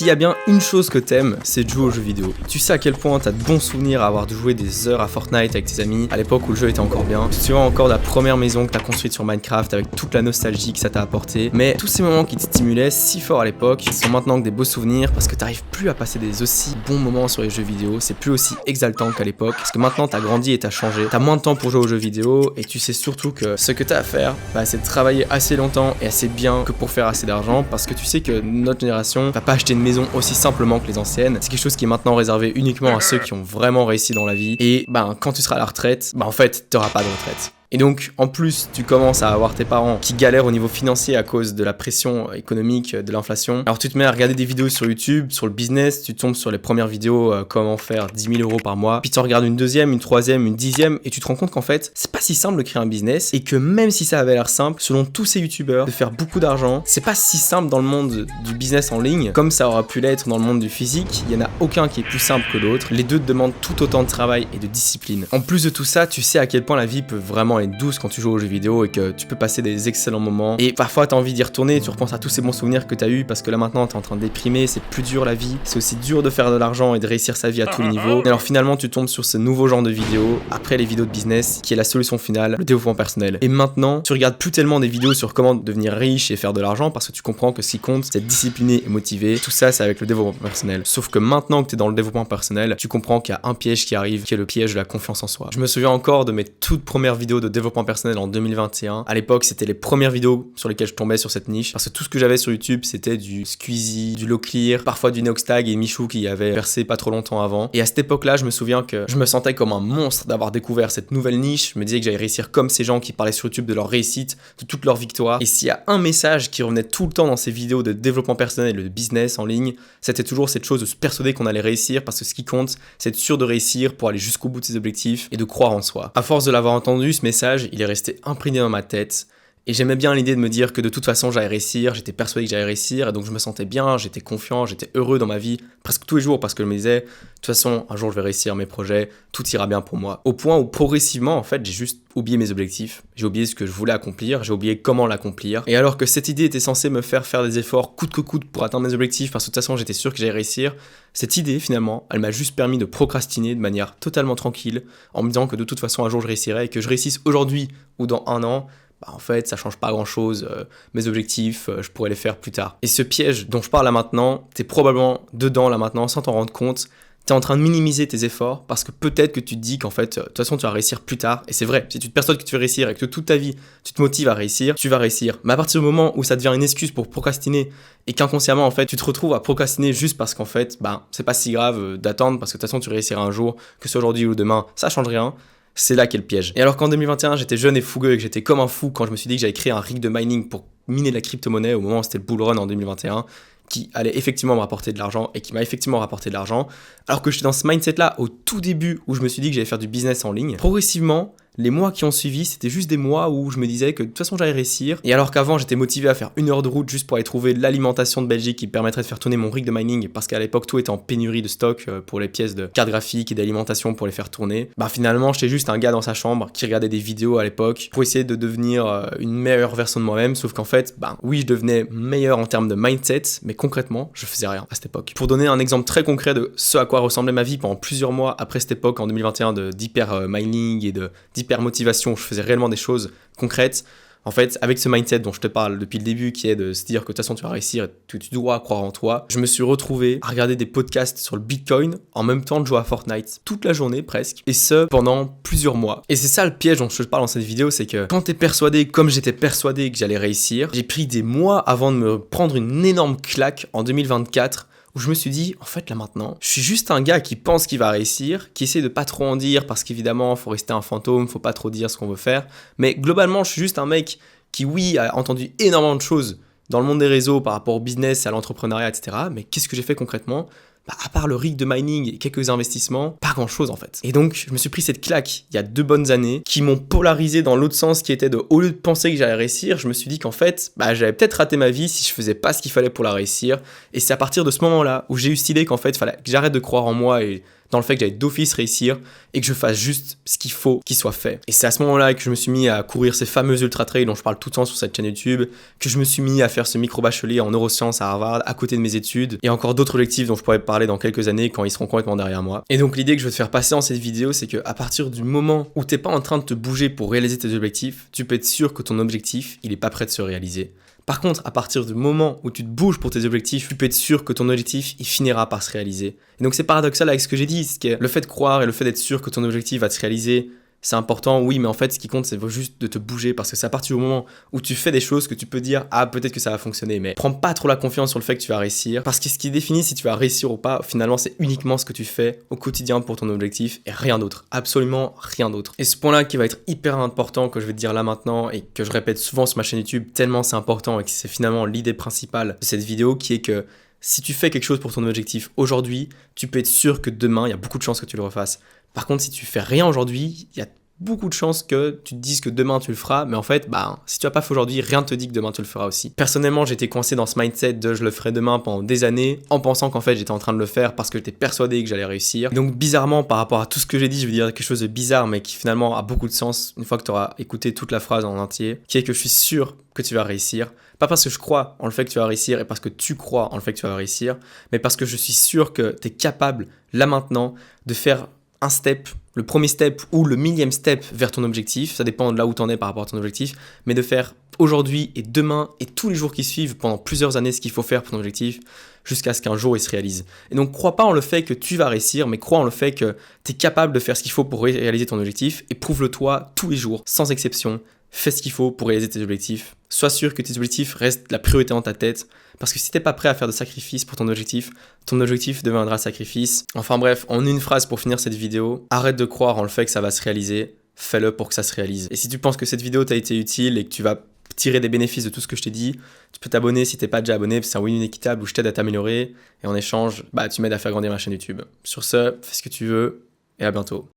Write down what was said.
S'il y a bien une chose que t'aimes, c'est de jouer aux jeux vidéo. Tu sais à quel point t'as de bons souvenirs à avoir joué des heures à Fortnite avec tes amis, à l'époque où le jeu était encore bien. Tu te souviens encore de la première maison que t'as construite sur Minecraft avec toute la nostalgie que ça t'a apporté. Mais tous ces moments qui te stimulaient si fort à l'époque sont maintenant que des beaux souvenirs parce que t'arrives plus à passer des aussi bons moments sur les jeux vidéo. C'est plus aussi exaltant qu'à l'époque parce que maintenant t'as grandi et t'as changé. T'as moins de temps pour jouer aux jeux vidéo et tu sais surtout que ce que t'as à faire, c'est de travailler assez longtemps et assez bien que pour faire assez d'argent parce que tu sais que notre génération va pas acheter une maison aussi simplement que les anciennes. C'est quelque chose qui est maintenant réservé uniquement à ceux qui ont vraiment réussi dans la vie. Et quand tu seras à la retraite, en fait, t'auras pas de retraite. Et donc, en plus, tu commences à avoir tes parents qui galèrent au niveau financier à cause de la pression économique, de l'inflation. Alors tu te mets à regarder des vidéos sur YouTube, sur le business, tu tombes sur les premières vidéos comment faire 10 000 euros par mois, puis tu en regardes une deuxième, une troisième, une dixième, et tu te rends compte qu'en fait, c'est pas si simple de créer un business, et que même si ça avait l'air simple, selon tous ces youtubeurs, de faire beaucoup d'argent, c'est pas si simple dans le monde du business en ligne, comme ça aura pu l'être dans le monde du physique. Il y en a aucun qui est plus simple que l'autre, les deux te demandent tout autant de travail et de discipline. En plus de tout ça, tu sais à quel point la vie peut vraiment être douce quand tu joues aux jeux vidéo et que tu peux passer des excellents moments. Et parfois t'as envie d'y retourner, tu repenses à tous ces bons souvenirs que t'as eu parce que là maintenant t'es en train de déprimer, c'est plus dur la vie, c'est aussi dur de faire de l'argent et de réussir sa vie à tous les niveaux. Et alors finalement tu tombes sur ce nouveau genre de vidéos, après les vidéos de business, qui est la solution finale, le développement personnel. Et maintenant tu regardes plus tellement des vidéos sur comment devenir riche et faire de l'argent parce que tu comprends que ce qui compte c'est discipliné et motivé. Tout ça c'est avec le développement personnel. Sauf que maintenant que t'es dans le développement personnel, tu comprends qu'il y a un piège qui arrive, qui est le piège de la confiance en soi. Je me souviens encore de mes toutes premières vidéos de développement personnel en 2021. À l'époque, c'était les premières vidéos sur lesquelles je tombais sur cette niche parce que tout ce que j'avais sur YouTube, c'était du Squeezie, du Low-Clear, parfois du Neoxtag et Michou qui avait versé pas trop longtemps avant. Et à cette époque-là, je me souviens que je me sentais comme un monstre d'avoir découvert cette nouvelle niche. Je me disais que j'allais réussir comme ces gens qui parlaient sur YouTube de leur réussite, de toutes leurs victoires. Et s'il y a un message qui revenait tout le temps dans ces vidéos de développement personnel et de business en ligne, c'était toujours cette chose de se persuader qu'on allait réussir parce que ce qui compte, c'est être sûr de réussir pour aller jusqu'au bout de ses objectifs et de croire en soi. À force de l'avoir entendu, ce message, il est resté imprégné dans ma tête. Et j'aimais bien l'idée de me dire que de toute façon j'allais réussir, j'étais persuadé que j'allais réussir et donc je me sentais bien, j'étais confiant, j'étais heureux dans ma vie presque tous les jours parce que je me disais de toute façon un jour je vais réussir mes projets, tout ira bien pour moi. Au point où progressivement en fait j'ai juste oublié mes objectifs, j'ai oublié ce que je voulais accomplir, j'ai oublié comment l'accomplir. Et alors que cette idée était censée me faire des efforts coûte que coûte pour atteindre mes objectifs parce que de toute façon j'étais sûr que j'allais réussir, cette idée finalement elle m'a juste permis de procrastiner de manière totalement tranquille en me disant que de toute façon un jour je réussirais et que je réussisse aujourd'hui ou dans un an. En fait, ça change pas grand chose, mes objectifs, je pourrais les faire plus tard. Et ce piège dont je parle là maintenant, t'es probablement dedans là maintenant sans t'en rendre compte. T'es en train de minimiser tes efforts parce que peut-être que tu te dis qu'en fait, de toute façon, tu vas réussir plus tard. Et c'est vrai, si tu te persuades que tu vas réussir et que toute ta vie, tu te motives à réussir, tu vas réussir. Mais à partir du moment où ça devient une excuse pour procrastiner et qu'inconsciemment, en fait, tu te retrouves à procrastiner juste parce qu'en fait, c'est pas si grave d'attendre parce que de toute façon, tu réussiras un jour, que ce soit aujourd'hui ou demain, ça change rien. C'est là qu'est le piège. Et alors qu'en 2021, j'étais jeune et fougueux et que j'étais comme un fou quand je me suis dit que j'allais créer un rig de mining pour miner la crypto-monnaie au moment où c'était le bull run en 2021, qui allait effectivement me rapporter de l'argent et qui m'a effectivement rapporté de l'argent, alors que j'étais dans ce mindset-là au tout début où je me suis dit que j'allais faire du business en ligne, progressivement, les mois qui ont suivi, c'était juste des mois où je me disais que de toute façon j'allais réussir. Et alors qu'avant j'étais motivé à faire 1 heure de route juste pour aller trouver de l'alimentation de Belgique qui permettrait de faire tourner mon rig de mining parce qu'à l'époque tout était en pénurie de stock pour les pièces de cartes graphiques et d'alimentation pour les faire tourner. Finalement j'étais juste un gars dans sa chambre qui regardait des vidéos à l'époque pour essayer de devenir une meilleure version de moi-même, sauf qu'en fait oui je devenais meilleur en termes de mindset mais concrètement je faisais rien à cette époque. Pour donner un exemple très concret de ce à quoi ressemblait ma vie pendant plusieurs mois après cette époque en 2021 d'hyper mining et d'hyper motivation, je faisais réellement des choses concrètes. En fait, avec ce mindset dont je te parle depuis le début, qui est de se dire que de toute façon tu vas réussir et que tu dois croire en toi, je me suis retrouvé à regarder des podcasts sur le Bitcoin en même temps de jouer à Fortnite, toute la journée presque, et ce pendant plusieurs mois. Et c'est ça le piège dont je te parle dans cette vidéo, c'est que quand t'es persuadé, comme j'étais persuadé que j'allais réussir, j'ai pris des mois avant de me prendre une énorme claque en 2024, où je me suis dit, en fait là maintenant, je suis juste un gars qui pense qu'il va réussir, qui essaie de pas trop en dire parce qu'évidemment faut rester un fantôme, faut pas trop dire ce qu'on veut faire, mais globalement je suis juste un mec qui oui a entendu énormément de choses dans le monde des réseaux par rapport au business, à l'entrepreneuriat, etc. Mais qu'est-ce que j'ai fait concrètement ? À part le rig de mining et quelques investissements, pas grand chose en fait. Et donc je me suis pris cette claque il y a 2 bonnes années qui m'ont polarisé dans l'autre sens, qui était de, au lieu de penser que j'allais réussir, je me suis dit qu'en fait j'avais peut-être raté ma vie si je faisais pas ce qu'il fallait pour la réussir. Et c'est à partir de ce moment-là où j'ai eu cette idée qu'en fait il fallait que j'arrête de croire en moi et dans le fait que j'allais d'office réussir et que je fasse juste ce qu'il faut qu'il soit fait. Et c'est à ce moment-là que je me suis mis à courir ces fameux ultra trails dont je parle tout le temps sur cette chaîne YouTube, que je me suis mis à faire ce micro-bachelier en neurosciences à Harvard à côté de mes études, et encore d'autres objectifs dont je pourrais parler dans quelques années quand ils seront complètement derrière moi. Et donc l'idée que je veux te faire passer dans cette vidéo, c'est qu'à partir du moment où t'es pas en train de te bouger pour réaliser tes objectifs, tu peux être sûr que ton objectif, il est pas prêt de se réaliser. Par contre, à partir du moment où tu te bouges pour tes objectifs, tu peux être sûr que ton objectif, il finira par se réaliser. Et donc c'est paradoxal avec ce que j'ai dit, c'est que le fait de croire et le fait d'être sûr que ton objectif va se réaliser, c'est important, oui, mais en fait, ce qui compte, c'est juste de te bouger, parce que c'est à partir du moment où tu fais des choses que tu peux dire, ah, peut-être que ça va fonctionner, mais prends pas trop la confiance sur le fait que tu vas réussir, parce que ce qui définit si tu vas réussir ou pas, finalement, c'est uniquement ce que tu fais au quotidien pour ton objectif, et rien d'autre, absolument rien d'autre. Et ce point-là qui va être hyper important, que je vais te dire là maintenant, et que je répète souvent sur ma chaîne YouTube, tellement c'est important, et que c'est finalement l'idée principale de cette vidéo, qui est que si tu fais quelque chose pour ton objectif aujourd'hui, tu peux être sûr que demain, il y a beaucoup de chances que tu le refasses. Par contre, si tu fais rien aujourd'hui, il y a beaucoup de chances que tu te dises que demain tu le feras, mais en fait, si tu n'as pas fait aujourd'hui, rien ne te dit que demain tu le feras aussi. Personnellement, j'étais coincé dans ce mindset de je le ferai demain pendant des années, en pensant qu'en fait j'étais en train de le faire parce que j'étais persuadé que j'allais réussir. Et donc bizarrement, par rapport à tout ce que j'ai dit, je vais dire quelque chose de bizarre, mais qui finalement a beaucoup de sens une fois que tu auras écouté toute la phrase en entier, qui est que je suis sûr que tu vas réussir. Pas parce que je crois en le fait que tu vas réussir et parce que tu crois en le fait que tu vas réussir, mais parce que je suis sûr que tu es capable, là maintenant, de faire un step, le premier step ou le millième step vers ton objectif, ça dépend de là où tu en es par rapport à ton objectif, mais de faire aujourd'hui et demain et tous les jours qui suivent pendant plusieurs années ce qu'il faut faire pour ton objectif jusqu'à ce qu'un jour il se réalise. Et donc crois pas en le fait que tu vas réussir, mais crois en le fait que tu es capable de faire ce qu'il faut pour réaliser ton objectif et prouve-le toi tous les jours, sans exception. Fais ce qu'il faut pour réaliser tes objectifs. Sois sûr que tes objectifs restent la priorité dans ta tête. Parce que si t'es pas prêt à faire de sacrifices pour ton objectif deviendra sacrifice. Enfin bref, en une phrase pour finir cette vidéo, arrête de croire en le fait que ça va se réaliser. Fais-le pour que ça se réalise. Et si tu penses que cette vidéo t'a été utile et que tu vas tirer des bénéfices de tout ce que je t'ai dit, tu peux t'abonner si t'es pas déjà abonné. C'est un win-win équitable où je t'aide à t'améliorer. Et en échange, tu m'aides à faire grandir ma chaîne YouTube. Sur ce, fais ce que tu veux et à bientôt.